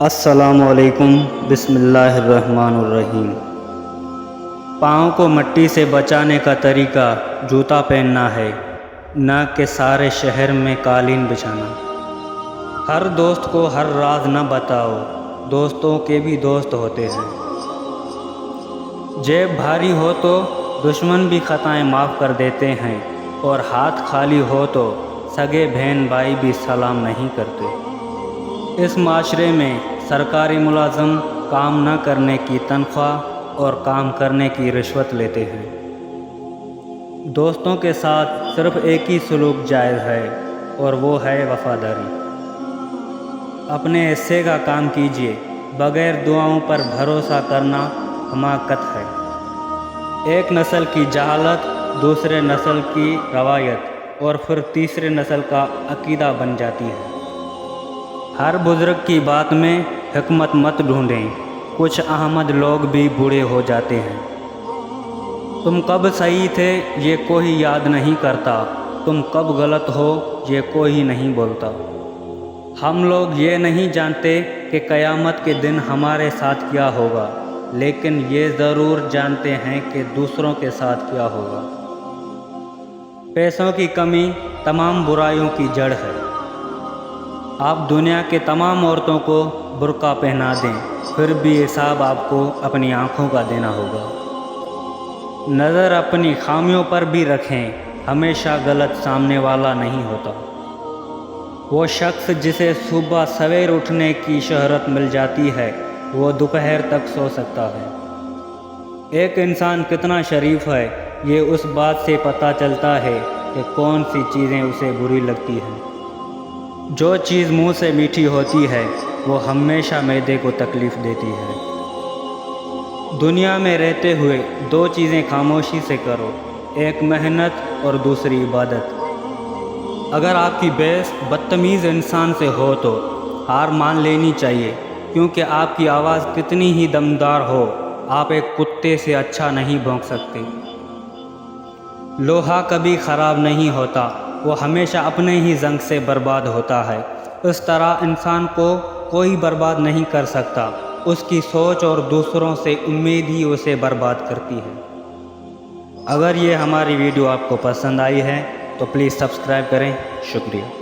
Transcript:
السلام علیکم، بسم اللہ الرحمن الرحیم۔ پاؤں کو مٹی سے بچانے کا طریقہ جوتا پہننا ہے، نہ کہ سارے شہر میں قالین بچھانا۔ ہر دوست کو ہر راز نہ بتاؤ، دوستوں کے بھی دوست ہوتے ہیں۔ جیب بھاری ہو تو دشمن بھی خطائیں معاف کر دیتے ہیں، اور ہاتھ خالی ہو تو سگے بہن بھائی بھی سلام نہیں کرتے۔ اس معاشرے میں سرکاری ملازم کام نہ کرنے کی تنخواہ اور کام کرنے کی رشوت لیتے ہیں۔ دوستوں کے ساتھ صرف ایک ہی سلوک جائز ہے، اور وہ ہے وفاداری۔ اپنے حصے کا کام کیجیے، بغیر دعاؤں پر بھروسہ کرنا حماقت ہے۔ ایک نسل کی جہالت دوسرے نسل کی روایت اور پھر تیسرے نسل کا عقیدہ بن جاتی ہے۔ ہر بزرگ کی بات میں حکمت مت ڈھونڈیں، کچھ احمد لوگ بھی بوڑھے ہو جاتے ہیں۔ تم کب صحیح تھے یہ کوئی یاد نہیں کرتا، تم کب غلط ہو یہ کوئی نہیں بولتا۔ ہم لوگ یہ نہیں جانتے کہ قیامت کے دن ہمارے ساتھ کیا ہوگا، لیکن یہ ضرور جانتے ہیں کہ دوسروں کے ساتھ کیا ہوگا۔ پیسوں کی کمی تمام برائیوں کی جڑ ہے۔ آپ دنیا کے تمام عورتوں کو برقع پہنا دیں، پھر بھی حساب آپ کو اپنی آنکھوں کا دینا ہوگا۔ نظر اپنی خامیوں پر بھی رکھیں، ہمیشہ غلط سامنے والا نہیں ہوتا۔ وہ شخص جسے صبح سویر اٹھنے کی شہرت مل جاتی ہے، وہ دوپہر تک سو سکتا ہے۔ ایک انسان کتنا شریف ہے، یہ اس بات سے پتہ چلتا ہے کہ کون سی چیزیں اسے بری لگتی ہیں۔ جو چیز منہ سے میٹھی ہوتی ہے، وہ ہمیشہ معدے کو تکلیف دیتی ہے۔ دنیا میں رہتے ہوئے دو چیزیں خاموشی سے کرو، ایک محنت اور دوسری عبادت۔ اگر آپ کی بحث بدتمیز انسان سے ہو تو ہار مان لینی چاہیے، کیونکہ آپ کی آواز کتنی ہی دمدار ہو، آپ ایک کتے سے اچھا نہیں بھونک سکتے۔ لوہا کبھی خراب نہیں ہوتا، وہ ہمیشہ اپنے ہی زنگ سے برباد ہوتا ہے۔ اس طرح انسان کو کوئی برباد نہیں کر سکتا، اس کی سوچ اور دوسروں سے امید ہی اسے برباد کرتی ہے۔ اگر یہ ہماری ویڈیو آپ کو پسند آئی ہے تو پلیز سبسکرائب کریں۔ شکریہ۔